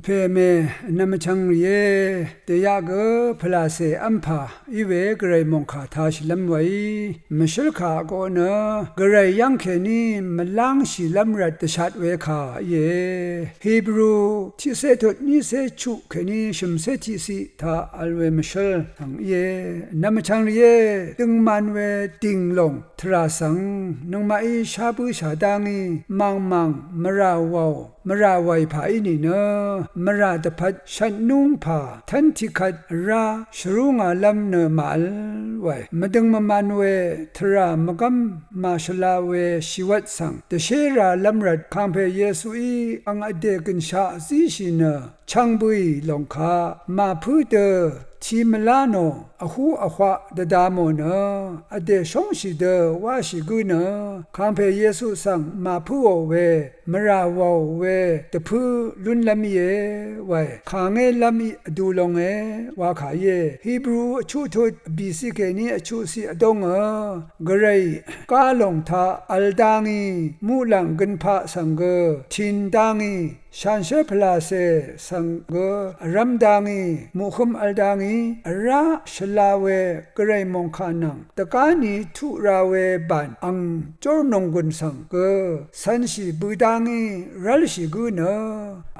เพเมนำชังเยเตียกพลาเสอัมพาอีเวกรายมงคาทาชิลัมไว้มชลขาโกเนกรายยังเคนีมลังชิลัมรัตชัดเวคาเยฮีบรูที่เสตุนี้เสชุเคนีชิมเสติสิทาอัลเวมชลทังเยนำชังเยตึงมันเวติงลงทราสังนงมาอีชาบุชาดางีมังมราวาวมราไวผาอินีเนมราตพัดฉันนุ่งผาทันทิคัดราชรุงาลัมเนมาลไวมดึงมันเวทรามกัมมาชลาเวชิวัตสังเตเชราลัมรัดคัมเพเยซูอีอังอเดกินชาซีชิเนช่างบุยลงคามาพูดทีมลาโนอหูอควะดดามโนอเดชงชิเดวาชิกุเนคัมเพเยซูสังมาพูโวเมราวเวตะพูลุนลามีเวคางเงลามีดูลงวาขาเยฮีบรูชูทุดบีซิเกนีชูซีอดงกระไรกาลงทาอัลดางีมูลังกันพะสังเกทินดางีชันเชพลาเซสังเกรัมดางีมุขมอัลดางีราชลาเวกระไรมงคานังตะกานีทุราเวบันอังจอร์นงกุนสังเกสันชิบูดางีรัลชิกุเน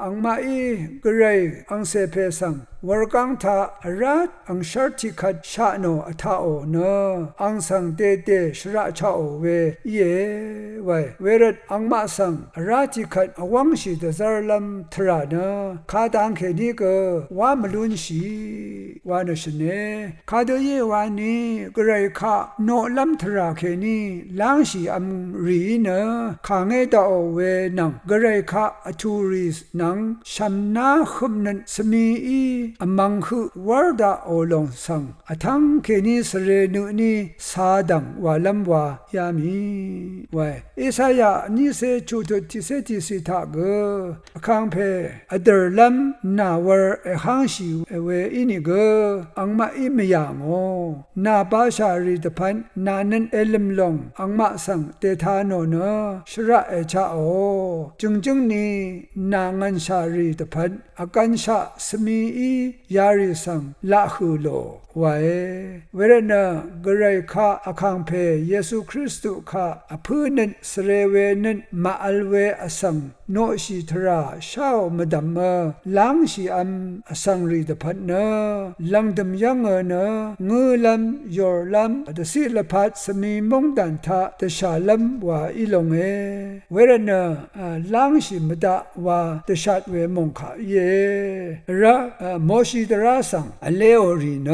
อังมาอีกระไรอังเซเพสังวรกังทารัดอังชาร์ติคัดชาโนอัฐาโอเนอังสังเตเตชราชาโอเวเยไวเวรัดอังมาสังราติคัดอวังชิตซาลัมทราเนคาตังเคนีกวามลุนชีวานชเนคาโดเยวานีกระไรคาโนลัมทราเคนีลังชีอัมรีเนคาเงตาโอเวนังกระไรคาอทูริสนังชัมนาคุมนันสมีอีอมังคุวาร์ดาโอลงสังอทังเคนีสเรนุนีสาดังวาลัมวายามีไวเอสายานิเซจูตุติเซติสิทาเกคังเพอเดอร์ลัมนาวร์เอฮังชิเวอินิเกอังมาอิมยางโอนาบาชาริตพันนานันเอลมลงอังมาสังเตธาโนเนชระเอชาโอจึงนีนางันชาริตพันอากันชาสมีอียาริสังละหูโลไวเวรเนกระไรคาอคังเพเยซูคริสต์คาอพูนันสเรเวนันมาอัลเวอสังโนชิทราชาวมดัมลังชีอัมอสังรีตพันเนลังดมยังเนงูลัมยอร์ลัมอดสิลพัดสมีมงดันทาตชาลัมวาอิลงเวรเนลังชีมดาวาตชาดเวมงคาเยระโมชิตราสังอเลโอรีเน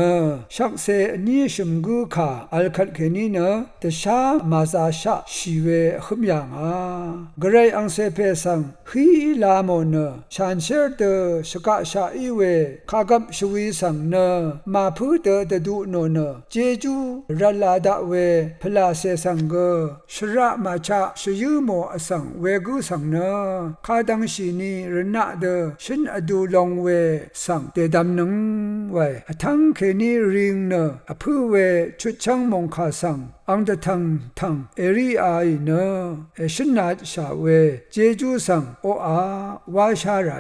ชักเซนีชมกูคาอัลคัดเคนีเนตชามาซาชาชีเวขมยางกระไรอังเซเพสังฮีลาโมเนชันเชอร์เตสกะชาอีเวคากับชวีสังเนมาพูเตตดูโนเนเจจูรัลลาดาเวพลาเซสังกชระมาชาชยูโมอสังเวกุสังเนคาดังชีนีรณะเดชินอดูลงเวสังเตดัมนึงไวทั้งเคนีริงเนอพูเวชุดช่างมงคาสังอังเดทังเอรีไอเนเอชินาชาเวเจจูสังโออาวาชารา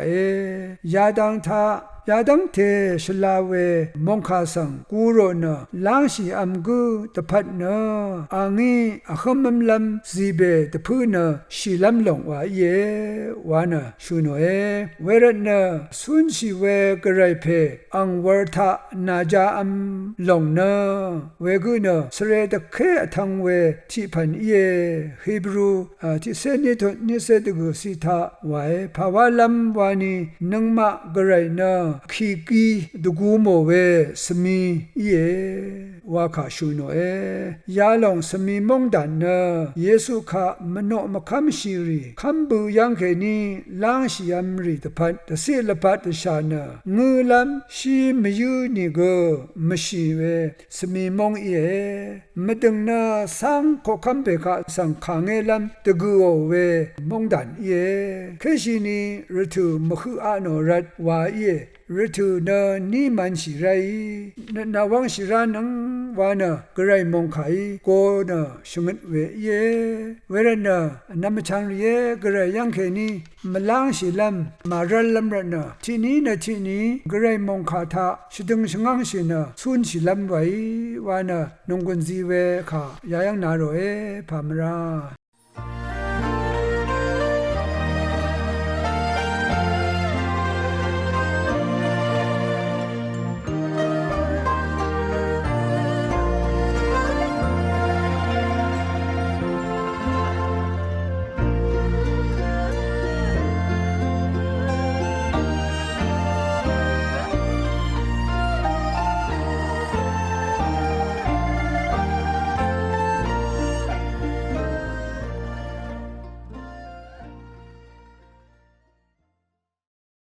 ยาดังทายาดังเทชลาเวมงคาสังกูโรเนลังชีอัมกูตะพัดเนอังงีอะคมมลัมซีเบตะพูเนชีลัมลงวาเยวานะชูโนเวรเนสุนชีเวกระไรเพอังวรทะนาจาอัมลงเนเวกุเนสเรตะเคทังเวทิพันฮีบรูที่เซนิโตนิเซตกุสิทาไวภาวะลัมวานีนังมะกระไรเนขีกีดูกูโมเวสมีเยวาคาชูโนยาลงสมีมงดันเนเยซูคามโนมคัมชีรีคัมบูยังเคนีลังชียัมรีตพันตะเสลพัดชาเนงูลัมชีมยูนิโกมชีเวสมีมงมดึงเนสังโคคัมเปกะสังคางเอลัมตะกูโวมงดันเคชินีรถุมคุอาโนรัตวา ฤทูเนนี่มันสิไรนาวังสิรานังวานะกระไรมองไขโกนะชงดเวเยเวรนะน้ำชังเยกระไรยังแค่นี้มล้างสิลำมารัลลำระนะที่นี้นะที่นี้กระไรมองขาทาชิดึงชงังสินะสุนสิลำไว้วานะนงกุนซีเวค่ะยายังนาโรเอพามรา